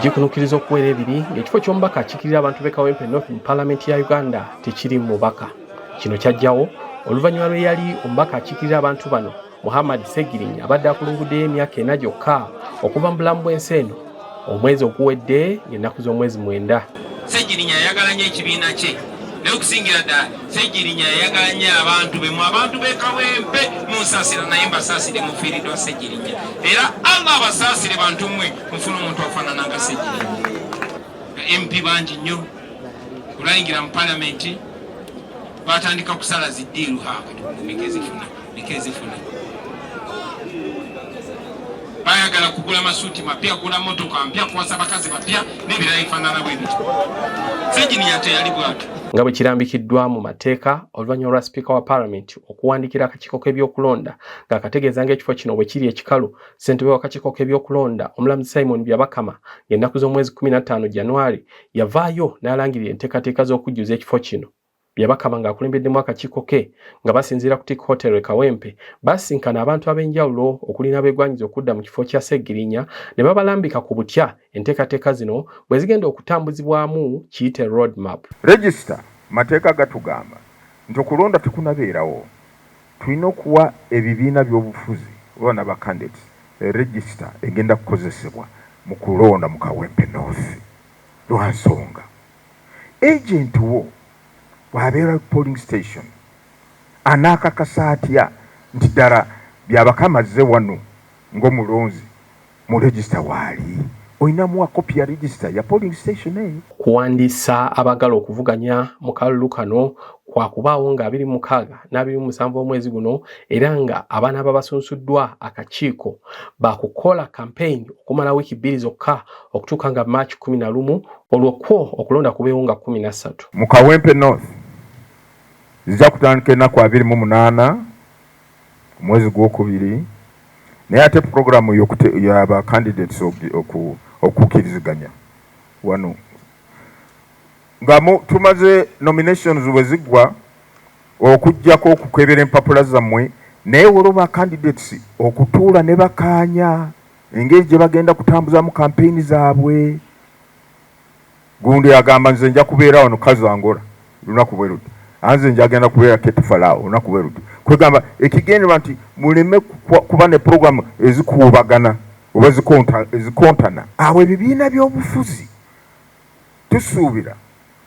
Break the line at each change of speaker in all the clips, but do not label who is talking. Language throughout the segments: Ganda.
Gikunukkiriza okuwera ebiri ng'ekifo ky'omubaka akiikirira abantu b'e Kawempe North mu Paalamenti ya Uganda tekiri mubaka. Kino kyajjawo oluvannyuma lwe yali omubaka akiikirira abantu bano Muhammad Ssegirinya abadde akulunguddeyo emyaka 4 gyokka okuva mu bulamu bw'ensi eno omwezi oguwedde ng'ennaku z'omwezi 9.
Ssegirinya yayagala nnyo ekibiina kye naye okusingira ddala Ssegirinya yayagala nnyo abantu b'e Kawempe munsaasira naye mbasaasire mufiiriddwa Ssegirinya era Allah abasaasire bantu mmwe mufuna omuntu afaanana nga Ssegirinya. MP bangi nnyo kulayingira mu Paalamenti batandika kusala ziddiiru mikezifuna bayagala kugula masuuti mapya, kugula motoka mpya, kuwasa bakazi bapya n'ebirala bifaanana bwe bityo. Ssegirinya teyali bw'atyo.
Nga bwe kirambikiddwa mu mateeka oluvannyuma lwa sipiika wa Paalamenti okuwandiikira akakiiko k'ebyokulonda ng'akategeeza ng'ekifo kino bwe kiri ekikalu, ssentebe w'akakiiko k'ebyokulonda Omulamuzi Simon Byabakama ng'ennaku z'omwezi 15 January yavaayo n'alangirira enteekateeka z'okujjuza ekifo kino. Byabakama ng'akulembeddemu akakiiko ke nga basinziira ku Tick Hotel e Kawempe basinkana abantu ab'enjawulo okuli n'abeegwanyiza okudda mu kifo kya Ssegirinya ne babalambika ku butya enteekateeka zino bwe zigenda okutambuzibwamu kiyite road map.
Register mateeka gatugamba nti okulonda tekunabeerawo, tulina okuwa ebibiina by'obufuzi oba n'aba candidates register egenda kukozesebwa mu kulonda mu Kawempe North. Lwa nsonga agent wo bw'abeera polling station anaakakasa atya nti ddala Byabakama azze wano ng'omulonzi mu register waali olinamuwa kopi ya register ya polling station.
Kuwandiisa abagala okuvuganya mu kalulu kano kwakubaawo nga 26 na 27 omwezi guno era nga abaana ababasunsuddwa akakiiko bakukola campaign okumala wiiki 2 zokka okutuuka nga March 11 olwokwo okulonda kubeewo nga 13.
Mu Kawempe North zijja kutandika ennaku 28 omwezi gw'okubiri naye ate programu y'aba candidates okukkiriziganya wano nga tumaze nominations bwe ziggwa okujjako okukebera empapula zammwe naye olwoba candidates okutuula ne bakaanya engeri gye bagenda kutambuzamu campaign zaabwe. Gundi agamba nze nja kubeera wano Kazangola lunaku bwe luti, anze nja agenda kubeera Ketufalaawo lunaku bwe luti. Kwegamba ekigendera nti muleme kuba ne programu ezikuubagana oba ezikontana. Awo ebibiina by'obufuzi tusuubira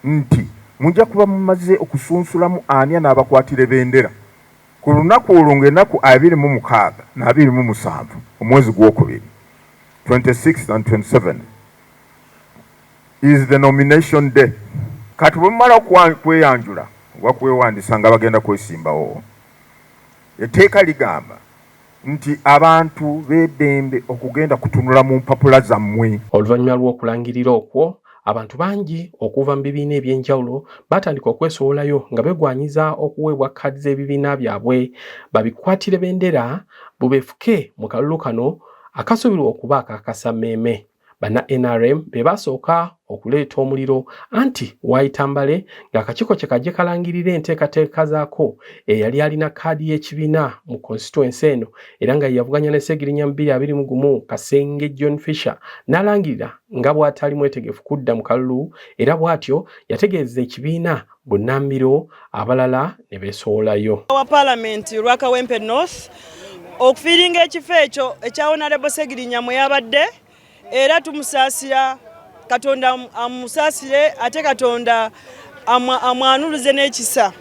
nti mujja kuba mumaze okusunsulamu ani n'abakwatira bendera ku lunaku olwo ng'ennaku 26 na 27 omwezi gw'okubiri 26 and 27 is the nomination day. Kati bwe mumala kweyanjula oba kwewandiisa nga bagenda kwesimbawo, etteeka ligamba nti abantu beddembe okugenda kutunula mu mpapula zammwe.
Oluvannyuma lw'okulangirira okwo abantu bangi okuva mu bibiina eby'enjawulo batandika okwesowolayo nga beegwanyiza okuweebwa kkaadi z'ebibiina byabwe babikwatire bendera bubeefuke mu kalulu kano akasuubirwa okuba akakasammeeme. Banna NRM be basooka okuleeta omuliro anti Waitambale ng'akakiiko kye kajje kalangirira enteekateeka zaako eyali alina kkaadi y'ekibiina mu constituency eno era nga yavuganya ne Ssegirinya 2021 Kasenge John Fisher n'alangirira nga bw'atali mwetegefu kudda mu kalulu era bw'atyo yategeeza ekibiina bunnambiro abalala ne beesowolayo.
Wa Paalamenti lwa Kawempe North okufiiringa ekifo ekyo ekya Honorable Ssegirinya mwe yabadde era tumusaasira, Katonda amusaasire ate Katonda amwanuluze n'ekisa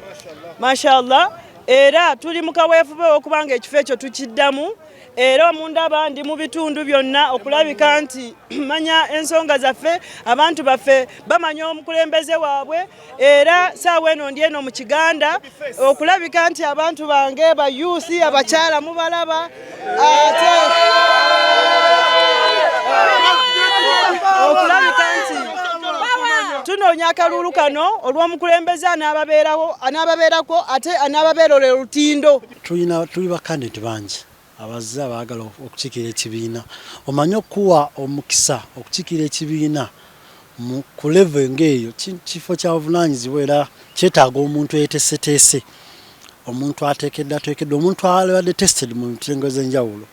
mashallah. Era tuli mu kaweefube okubanga ekifo ekyo tukiddamu era omundaba ndi mu bitundu byonna okulabika nti manya ensonga zaffe, abantu baffe bamanya omukulembeze waabwe era saawa eno ndi eno mu Kiganda okulabika nti abantu bange ba youth abakyala mubalaba ate okulabika nti tunoonya akalulu kano olw'omukulembeze anaababeerako ate anaababeerera olutindo.
Tuli bakandidate bangi abazze abaagala okukiikira ekibiina. Omanyi okuwa omukisa okukiikira ekibiina ku level ng'eyo kifo kya buvunaanyizibwa era kyetaaga omuntu eyeteeseteese, omuntu ateekeddwa, omuntu abadde tested mu ntengo ez'enjawulo.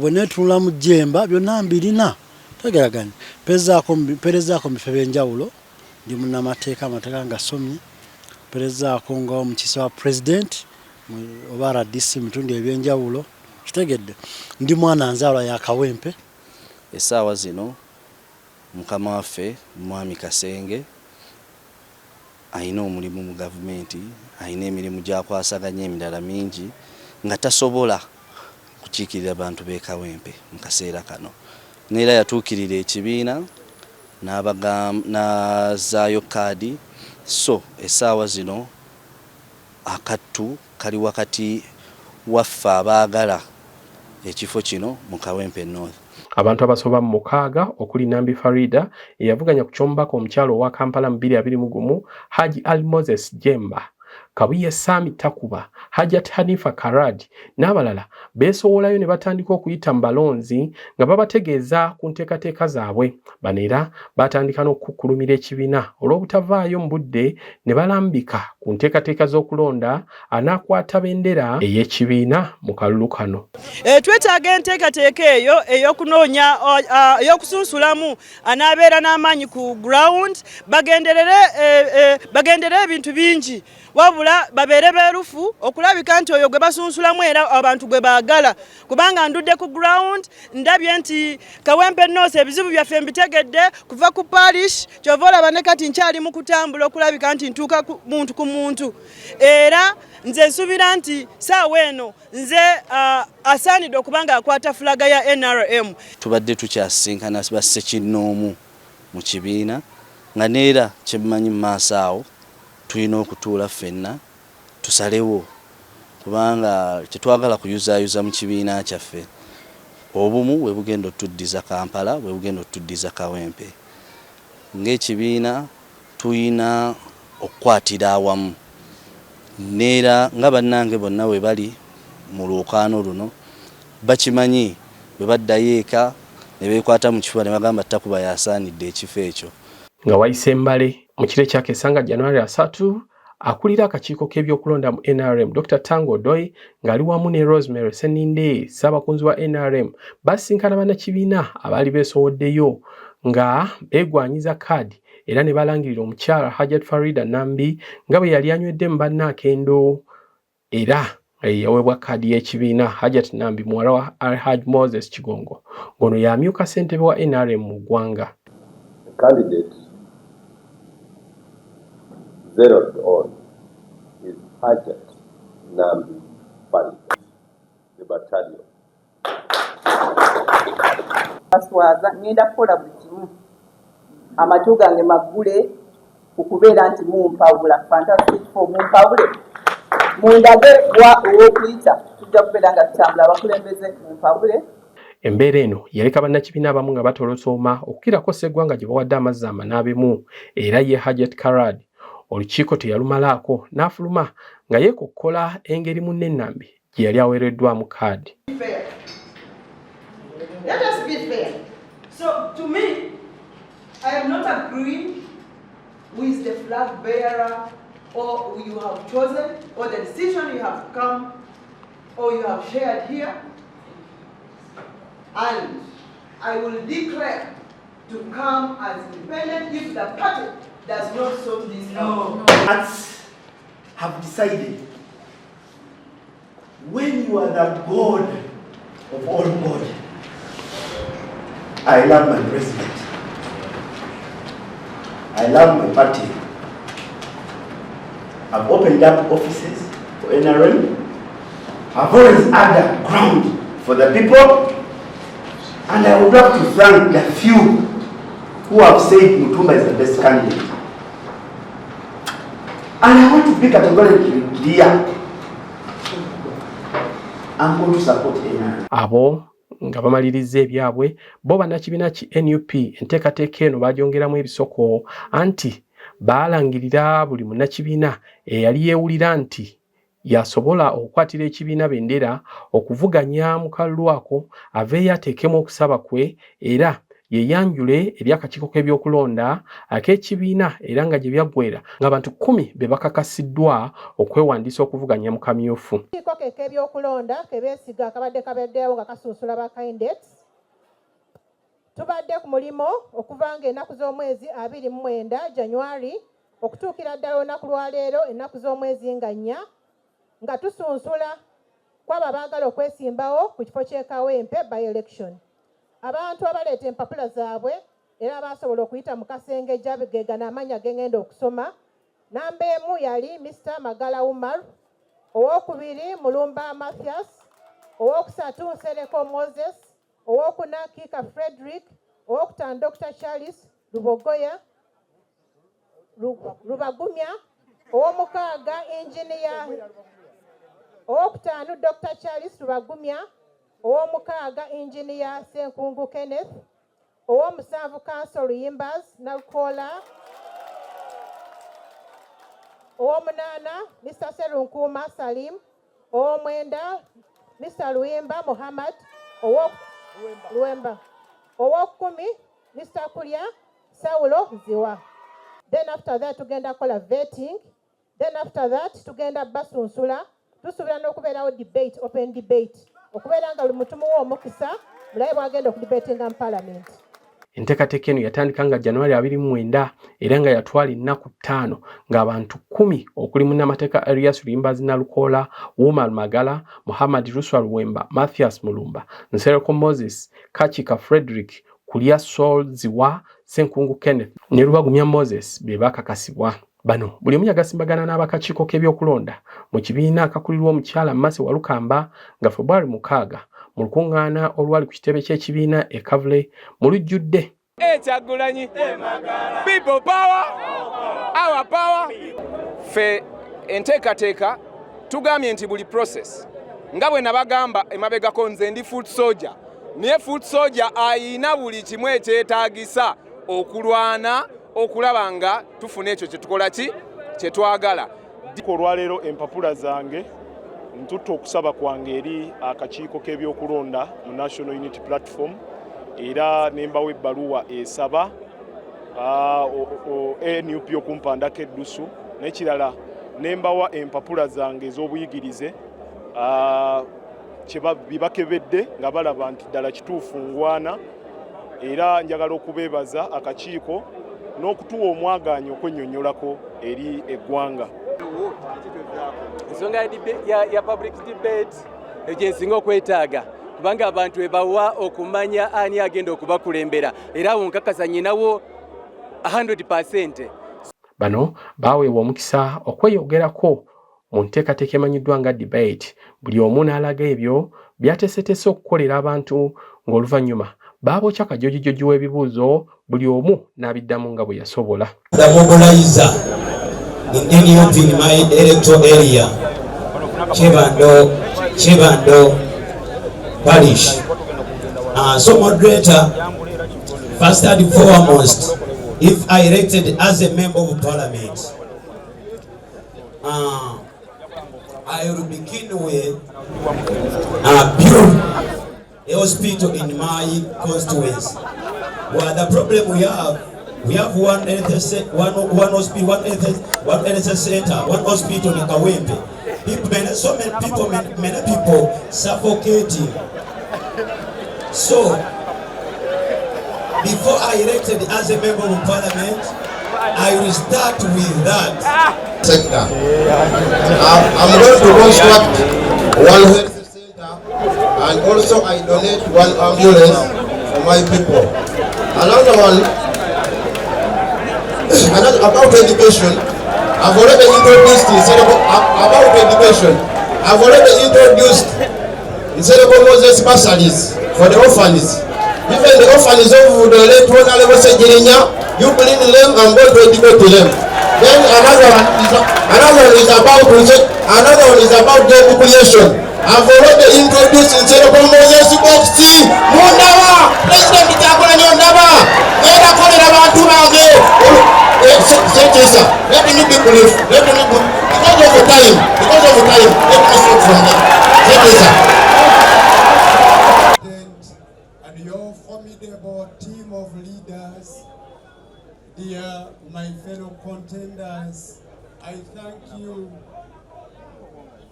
Bwe neetunula mu Jemba byonna mbirina tegeraganye perezaako mu bifo ebyenjawulo ndi munnamateeka amateeka nga somye perezaako nga omukisa wa president oba RDC mitundu ebyenjawulo kitegedde ndi mwana nzaalwa ya Kawempe.
Essaawa zino mukama waffe Mwami Kasenge ayina omulimu mu gavumenti, ayina emirimu gyakwasaganya emirala mingi nga tasobola kukiikirira abantu b'e Kawempe mu kaseera kano. Neera yatuukirira ekibiina n'azaayo kaadi, so essaawa zino akattu kali wakati waffe abaagala ekifo kino mu Kawempe North.
Abantu abasoba mu 6 okuli Nambi Farida eyavuganya ku kyombako omukyalo owa Kampala 2021, Haji Ali Moses Jemba, Kabuye Sami Takuba, Hajat Hanifa Karadi n'abalala beesowolayo ne batandika okuyita mu balonzi nga babategeeza ku nteekateeka zaabwe. Bano era batandika n'okukkulumira ekibiina olw'obutavaayo mu budde ne balambika ku nteekateeka z'okulonda anaakwata bendera ey'ekibiina mu kalulu kano.
Twetaaga enteekateeka eyo ey'okunoonya ey'okusunsulamu anaabeera n'amaanyi ku ground bagenderere ebintu bingi wabula babeere beerufu okulabika nti oyo gwe basunsulamu era abantu gwe baagala, kubanga ndudde ku ground ndabye nti Kawempe North ebizibu byaffe mbitegedde kuva ku parish kyova olaba ne kati nkyali mu kutambula okulabika nti ntuuka muntu ku muntu, era nze nsubira nti saawa eno nze asaanidde okubanga akwata fulaga ya NRM.
Tubadde tukyasinkana basse kinnoomu mu kibiina nga neera kyemmanyi mu maaso awo tulina okutuula ffenna tusalewo, kubanga tetwagala kuyuzaayuza mu kibiina kyaffe. Obumu bwe bugenda otuddiza Kampala, bwe bugenda otuddiza Kawempe. Ng'ekibiina tulina okukwatira awamu, neera nga bannange bonna we bali mu lwokaano luno bakimanyi bwe baddayo eka ne beekwata mu kifuba ne bagamba Takuba yasaanidde ekifo ekyo.
Nga wayise Mbale mu kiro kyakesanga January 3 akulira akakiiko k'ebyokulonda mu NRM Dr. Tango Doi ng'ali wamu ne Rosemary Seninde Ssaabakunzi wa NRM basinkana bannakibiina abaali beesowoddeyo nga beegwanyiza kaadi era ne balangirira omukyala Hajat Farida Nambi nga bwe yali anywedde mu bannaakendo era yaweebwa kaadi y'ekibiina. Hajat Nambi muwala wa Alhaj Moses Kigongo ngono yamyuka ssentebe wa NRM mu ggwanga.
Zeroed on is Hajat Nambi Farida, the battalion.
Baswaza ngenda kukola buli kimu amatu gange maggule okubeera nti mumpawula fantastic for mumpawule mundage ow'okuyita tujja kubeera nga tutambula abakulembeze mumpawule.
Embeera eno yaleka bannakibiina abamu nga batolosooma okukirako Sseggwanga gye bawadde amazzi amanaabimu era ye Hajat Karad olukiiko teyalumalaako n'afuluma nga yeekokkola engeri munne Nambi gye yali aweereddwamu kaadi.
Let us be fair. So to me, I am not agreeing with the flag bearer or you have chosen or the decision you have come or you have shared here. And I will declare to come as independent if the party does not sort this out.
Parties have decided when you are the God of all God, I love my president. I love my party. I've opened up offices for NRM. I've always had a ground for the people. And I would love to thank the few who have said Mutumba is the best candidate. And I want to be categorically clear. I'm going to support NRM.
Abo nga bamaliriza ebyabwe bo bannakibiina ki NUP enteekateeka eno bagyongeramu ebisoko anti baalangirira buli munnakibiina eyali yeewulira nti yasobola okukwatira ekibiina bendera okuvuganya mu kalulu ako aveeyo ateekemu okusaba kwe era yeyanjule eri akakiiko k'ebyokulonda ak'ekibiina era nga gye byaggwera ng'abantu 10 be bakakasiddwa okwewandiisa okuvuganya mu kamyufu.
Akakiiko k'ebyokulonda ke beesiga akabadde kabaddewo nga kasunsula ba candidates Tubadde ku mulimo okuva ng'ennaku z'omwezi 29 January okutuukira ddala olunaku lwa leero ennaku z'omwezi nga 4 nga tusunsula kwabo abaagala okwesimbawo ku kifo ky'e Kawempe by election. Abantu abaleeta empapula zaabwe era baasobola okuyita mu kasengejja gegana amanya gengenda okusoma. Namba emu yali Mr. Magala Umar, owokubiri Mulumba Mathias, owokusatu Nsereko Moses, owokuna Kika Frederick, owokutaano Dr. Charles Lubogoya Rubagumya, owomukaaga Engineer, owokutaano Dr. Charles Rubagumya, owomukaaga Engineer Senkungu Kenneth, owomusanvu Council Yimbas Nalukola, owomunaana Mr. Serunkuma Salim, owomwenda Mr. Luimba Muhammad, Luemba, owokumi Mr. Kulya Saulo Ziwa. Then after that tugenda kola vetting. Then after that tugenda basunsula. Tusuubira n'okubeerawo debate, open debate. Okubeera nga buli mutumu w'omukisa mulabe bw'agenda okudebatinga mu parliament.
Enteekateeka eno yatandika nga January 29 era nga yatwala ennaku 5 ng'abantu 10 okuli munnamateeka Elias Luimbazi Nalukola, Umar Magala, Muhammad Ruswa Luwemba, Mathias Mulumba, Nsereko Moses, Kachika Frederick, Kulya Saul Ziwa, Senkungu Kenneth ne Rubagumya Moses be bakakasibwa. Bano buli omu yagasimbagana n'abakakiiko k'ebyokulonda mu kibiina akakulirwa omukyala Mmase Walukamba nga February 6 mu lukuŋŋaana olwali ku kitebe ky'ekibiina e Kavule mu lujjudde.
Ekyagulanyi people power, our power. Fe enteekateeka tugambye nti buli process nga bwe nabagamba emabegako nze ndi foot soldier, naye foot soldier ayina buli kimu ekyetaagisa okulwana okulaba nga tufuna ekyo kyetukola kye twagala.
Olwaleero empapula zange ntutta okusaba kwange eri akakiiko k'ebyokulonda mu National Unity Platform era nembawo ebbaluwa esaba NUP okumpandako eddusu n'ekirala nembawa empapula zange ez'obuyigirize bibakebedde nga balaba nti ddala kituufu ngwana era njagala okubeebaza akakiiko n'okutuwa omwagaanyi okwennyonnyolako eri eggwanga.
Ensonga ya public debate egyensinga okwetaaga kubanga abantu ebawa okumanya ani agenda okubakulembera era awo nkakasa nyinawo 100%.
Bano baaweebwa omukisa okweyogerako mu nteekateeka emanyiddwa nga debate. Buli omu n'alaga ebyo byateeseteese okukolera abantu ng'oluvannyuma baabokya kajojijoji w'ebibuuzo buli omu n'abiddamu nga bwe yasobola.
The mobilizer in NUP in my electoral area, Chebando Parish. So moderator, first and foremost, if I elected as a member of parliament, I will begin with build a hospital in my constituency. Well, the problem we have one hospital, one NHS center, one hospital in Kawempe. So many people suffocating. So, before I elected as a member of parliament, I will start with that sector. I'm going to construct one health center, and also I donate one ambulance for my people. Another one, about education. I've already introduced about education. I've already introduced Nsereko Moses bursaries for the orphans. Even the orphans of the late Honorable Segirinya, you bring them and go to educate them. Then another one is about the population. I've already introduced Nsereko Moses Boxi Mundawa, President Itakola Nyondaba, Yera Kolera Bantu Bange. Let me be brief. Because of the time, let me start from there. And your formidable team of leaders, dear my fellow contenders, I thank you.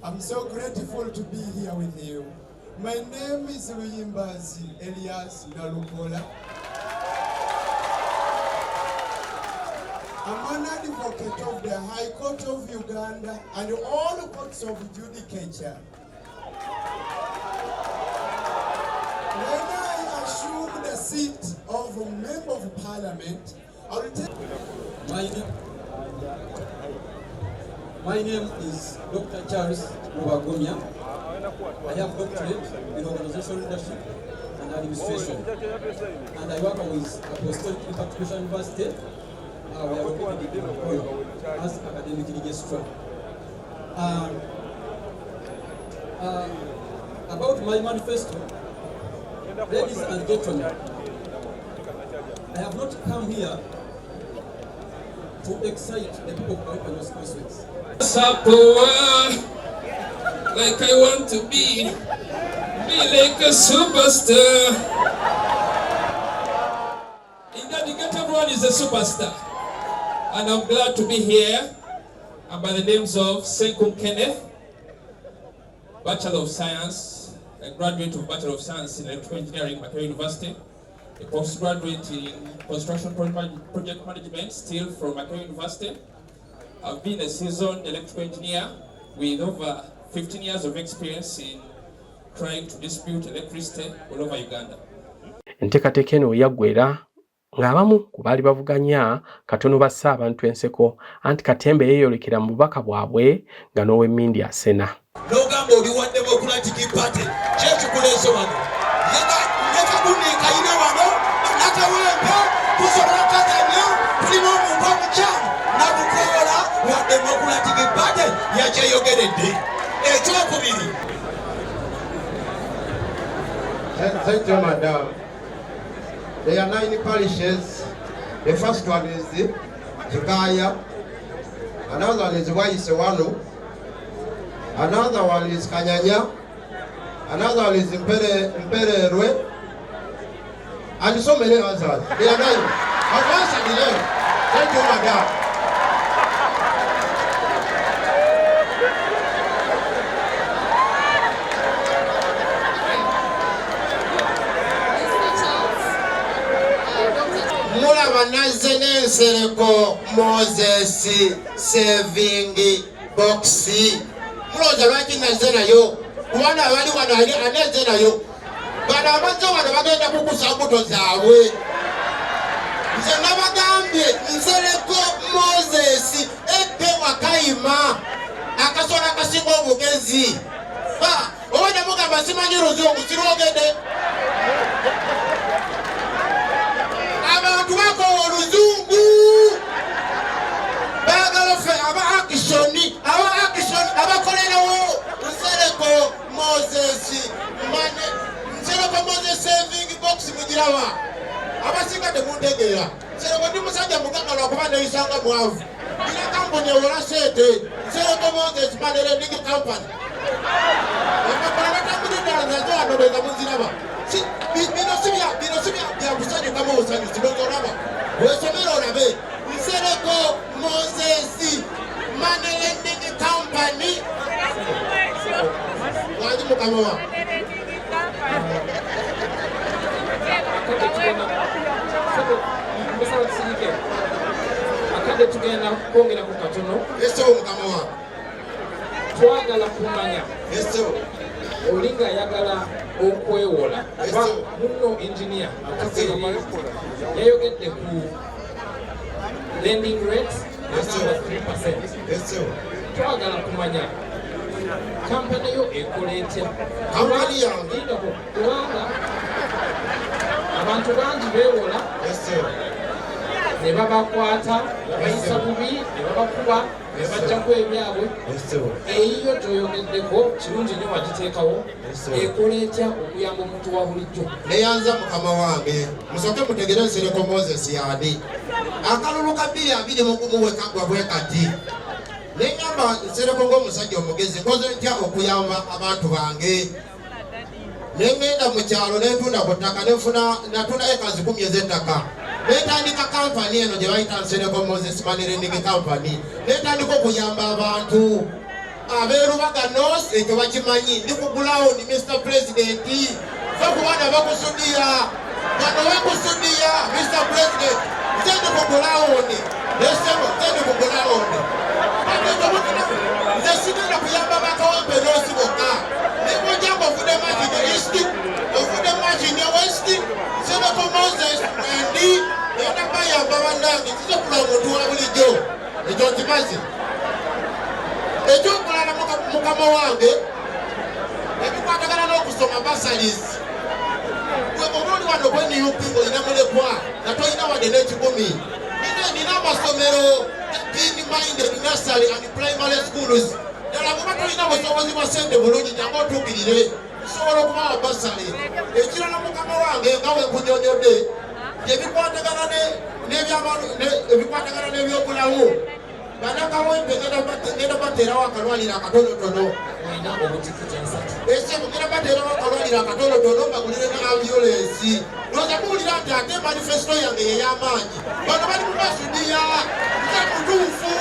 I'm so grateful to be here with you. My name is Luimbazi Elias Nalukola. I'm an advocate of the High Court of Uganda and all courts of judicature. When I assume the seat of a member of parliament, I will take
My name is Dr. Charles Rubagumya. I have doctorate in organizational leadership and administration, and I work with Apostolic Impact Christian University. We are located in Oyo as academic registrar. About my manifesto, ladies and gentlemen, I have not come here to excite the people of Oyo constituency.
Like I want to be like a superstar. In that you get everyone is a superstar. And I'm glad to be here. I'm by the names of Senkum Kenneth, Bachelor of Science, a graduate of Bachelor of Science in Electrical Engineering, Makerere University, a postgraduate in Construction Project Management, still from Makerere University. I've been a seasoned electrical engineer with over 15 years of experience in trying to distribute electricity all over Uganda.
Enteekateeka eno yaggwera ng'abamu ku baali bavuganya katono bassa abantu enseko anti Katemba yeeyolekera mu bubaka bwabwe nga n'ow'emmindi asena.
N'ogamba oli wa Democratic Party kyekikuleese wano leka guneekayina wano nakawempe tusobola kaganya tulina omuntu omukyamu nabukoola wa Democratic Party yakyeyogeredde. Ekyokubiri,
thank you, madam. There are 9 parishes. The first one is Jikaya, another one is Waisewanu, another one is Kanyanya, another one is Mpererwe, and so many others. There are 9. But once again, thank you, madam.
Mulaba nazze n'ensereko Moses saving box. Mulowooza lwaki nazze nayo? Kubanga abali wano anezze nayo. Bano abazze wano bagenda kukusa mbuto zaabwe. Nze nabagambye nsereko Moses ebbe wakayima akasola akasinga obugezi. Oba ne mugamba simanyi Luzungu sirwogedde. Abantu bakola Oluzungu baagala ffe aba action abakolerawo nsereko Moses saving box mugiraba abasinga temuntegeera nsereko ndi musajja mugagga lwakuba neyisanga mwavu ina kampuni ewola sente nsereko Moses money lending company abakola batambulira nazo wanobeza muziraba bino si bya kusanyukamu obusanyusi bozolaba wesomera olabe nsereko Moses money lending company wali mukama wa
akade tugenda kwongera ku katono
mukama wa
twagala kumanya
olinga ayagala okwewola muno engineer yayogedde ku lending rates agamba 3%. Twagala kumanya kampani yo ekola etya kampani yange kubanga abantu bangi beewola ne babakwata bayisa bubi ne babakuba ne bajjaku ebyabwe eyiyo toyogeddeko kirungi nnyo bagiteekawo ekola etya okuyamba omuntu wa bulijjo
neyanza mukama wange musooke mutegere Nsereko Moses yandi akalulu ka 221 wekagwa bwe kati neŋŋamba Nsereko ng'omusajja omugezi nkoze ntya okuyamba abantu bange neŋŋenda mu kyalo netunda ku ttaka natunda ekazi 10 ez'ettaka netandika kampani eno gye bayita Nsereko Moses Money Lending Company netandika okuyamba abantu abeerubaga North ekyo bakimanyi ndi ku ground Mr. President fe kubana bakusudiya bano bakusudiya Mr. President nze ndi ku ground nesebo tende kugula onde nze sigenda kuyamba bakawempe n'osiboka nemojanga ovude maki ne east ovude maki ne west Senato Moses endi era bayamba bannange kisobola omuntu wa bulijjo ekyo nkimaze ekyokulala mukama wange ebikwatagana n'okusoma basalis gwe omuli wano bweniyupingo olina mulekwa nga tolina wadde n'ekikumi nina amasomero teen minded nursery and primary schools ddala bweba tolina busobozi bwa sente bulungi nyanga otuukirire tusobola okubawa basale ekirala mukama wange nga wenkunyonyodde ebikwatagana n'ebyobulamu banakawempe ngenda bateerawo akalwaliro akatonotono ese mugenda bateerawo akalwaliro akatonotono bagulire ne ambulensi noza kuwulira nti ate manifesito yange yey'amaanyi bano bali mu masudiya nze mutuufu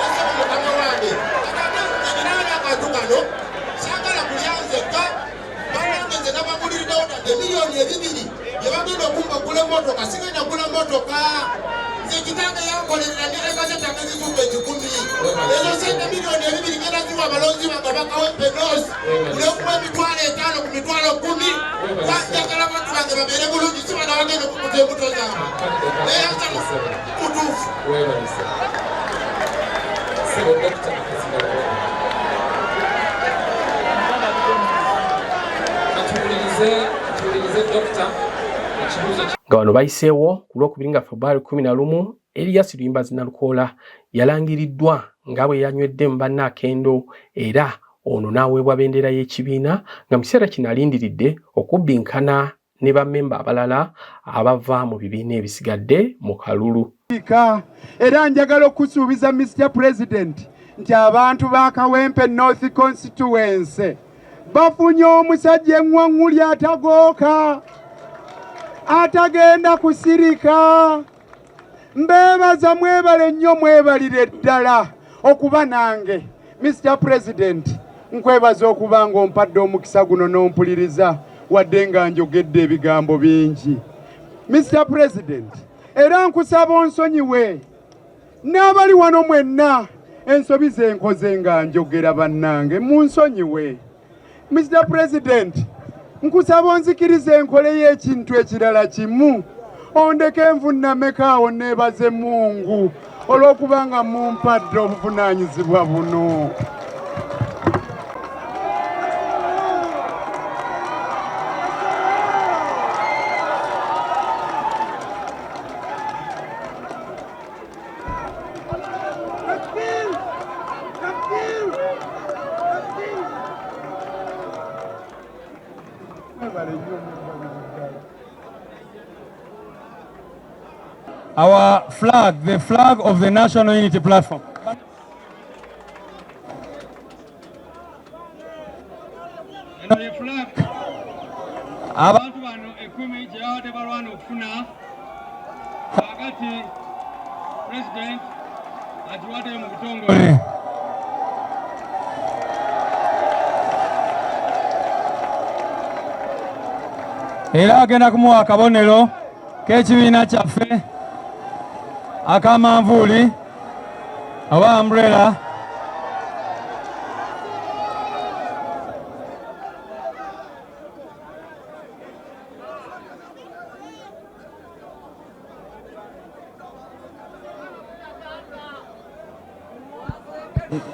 ese mukama wange ate eninaana akantu kano saagala kulyanzeka banange nze nabagulirirewo nadde miliyoni 2 yebagenda okumba ogula emotoka sigenda gula motoka kitange yankolerera nebazeta ngezizumba 10 ezo sente miliyoni 2 ngenda ziwa abalonzi bange bakawempe nosi kulekuwa emitwalo 5 ku mitwalo 10 banjagala bantu bange babeere bulungi si bana bagenda okukuta embuto zaabwe eyaza mutuufu
nga bano bayiseewo ku lwokubiri nga February 11 Elias Luyimbazi Nalukoola yalangiriddwa nga bwe yanywedde mu banne akendo era ono n'aweebwa bendera y'ekibiina nga mu kiseera kino alindiridde okubbinkana ne bammemba abalala abava mu bibiina ebisigadde mu kalulu.
Era njagala okusuubiza Mr. President nti abantu ba Kawempe North Constituency bafunye omusajja eŋŋwaŋŋuli atagooka atagenda kusirika. Mbeebaza mwebale nnyo mwebalire ddala okuba nange. Mr. President, nkwebaza okuba ng'ompadde omukisa guno n'ompuliriza wadde nga njogedde ebigambo bingi. Mr. President, era nkusaba onsonyiwe n'abali wano mwenna ensobi ze nkoze nga njogera bannange munsonyiwe. Mr. President, nkusaba onzikirize enkoleyo ekintu ekirala kimu. Ondeke nvunnamekaawo neebaze Mungu olw'okuba nga mumpadde obuvunaanyizibwa buno.
Our flag, the flag of the National Unity Platform. The flag. Abantu bano 10 gyebadde balwana okufuna kakati President agiwadde mu butongole. Era agenda kumuwa akabonero k'ekibiina kyaffe akamanvuuli oba umbrella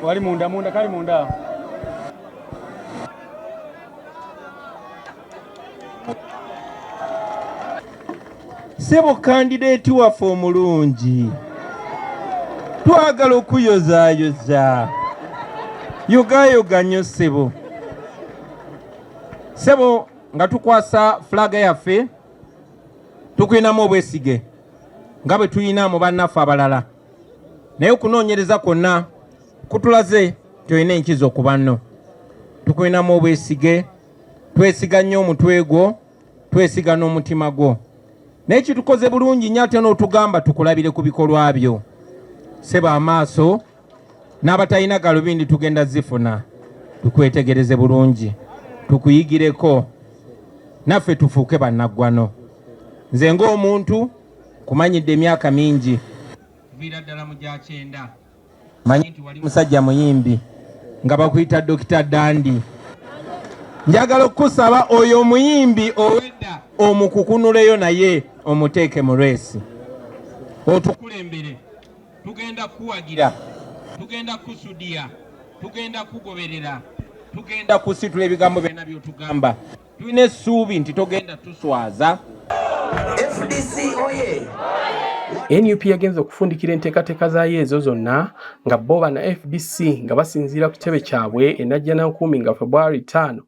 wali munda kali munda.
Sebo kandidate waffe omulungi twagala okuyozaayoza yogayoga nnyo sebo nga tukwasa flaga yaffe tukwinamu obwesige nga bwe tuyina mu bannaffe abalala naye okunoonyereza kwonna kutulaze tuyina enkizo ku banno tukwinamu obwesige twesiga nnyo omutwe gwo twesiga n'omutima gwo naye kitukoze bulungi nnyo ate n'otugamba tukulabire ku bikolwa byo seba amaaso n'abatalina galubindi tugenda zifuna tukwetegereze bulungi tukuyigireko naffe tufuuke bannaggwano nze ng'omuntu kumanyidde emyaka mingi vira ddala mu gya 9 manyi nti wali musajja muyimbi nga bakuyita Dr. Dandi. Njagala okusaba oyo muyimbi owedda omukukunuleyo naye omuteeke mu reesi otukulembere. Tugenda kuwagira, tugenda kusudia, tugenda kugoberera, tugenda kusitula ebigambo byonna by'otugamba. Tulina essuubi nti togenda tuswaza.
FDC oye.
NUP yagenze okufundikira enteekateeka zaayo ezo zonna nga bo na FDC nga basinziira ku kitebe kyabwe enajjanankuumi nga February 5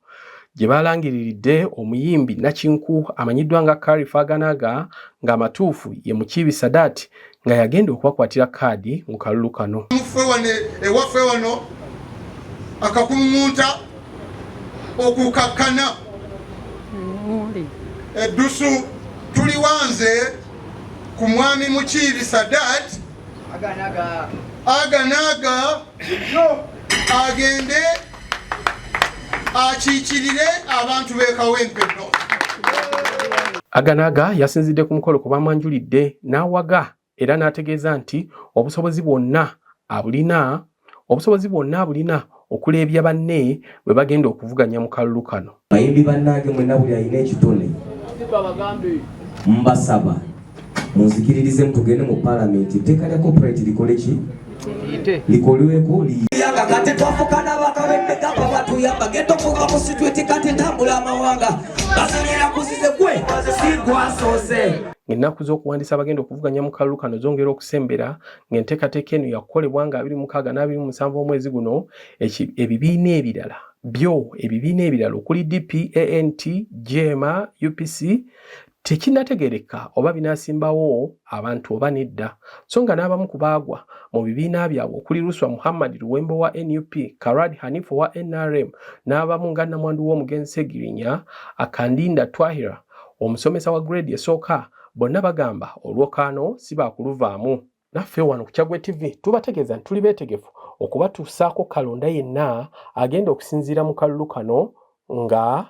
gye balangiriridde omuyimbi Nakinku amanyiddwa nga Karifa Aganaga ng'amatuufu ye Mukiibi Sadat nga yagenda okubakwatira kaadi mu kalulu kano.
Ewaffe wano akakungunta okukakkana eddusu tuliwanze ku mwami Mukiibi Sadat Aganaga agende akiikirire abantu b'e Kawempe North.
Aganaga yasinzidde ku mukolo ku bamwanjulidde n'awaga era n'ategeeza nti obusobozi bwonna abulina okuleebya banne bwe bagenda okuvuganya mu kalulu kano.
Bayimbi bannange mwenna buli alina ekitone mbasaba munzikiririze mutugende mu palamenti etteeka lya corporate likole ki likolweko liyanga kati twafukana bakabemmeka babatuyamba genda okuva mu situeti kati ntambula amawanga basalira kuzize gwe sigwasoose.
Ennaku z'okuwandiisa abagenda okuvuganya mu kalulu kano zongera okusembera ng'enteekateeka eno yakolebwa nga 26 na 27 omwezi guno. Ebibiina ebirala okuli DP, ANT, GMA, UPC tekinategereka oba binaasimbawo abantu oba nedda, so nga n'abamu ku baagwa mu bibiina byabwe okuli Ruswa Muhammad Luwembo wa NUP, Karad Hanifu wa NRM n'abamu nga Namwandu w'omugenzi Segirinya, Akandinda Twahira omusomesa wa grade esooka, bonna bagamba olwokaano si baakuluvaamu. Naffe wano ku Kyaggwe TV tubategeeza nti tuli beetegefu okubatuusaako kalonda yenna agenda okusinziira mu kalulu kano nga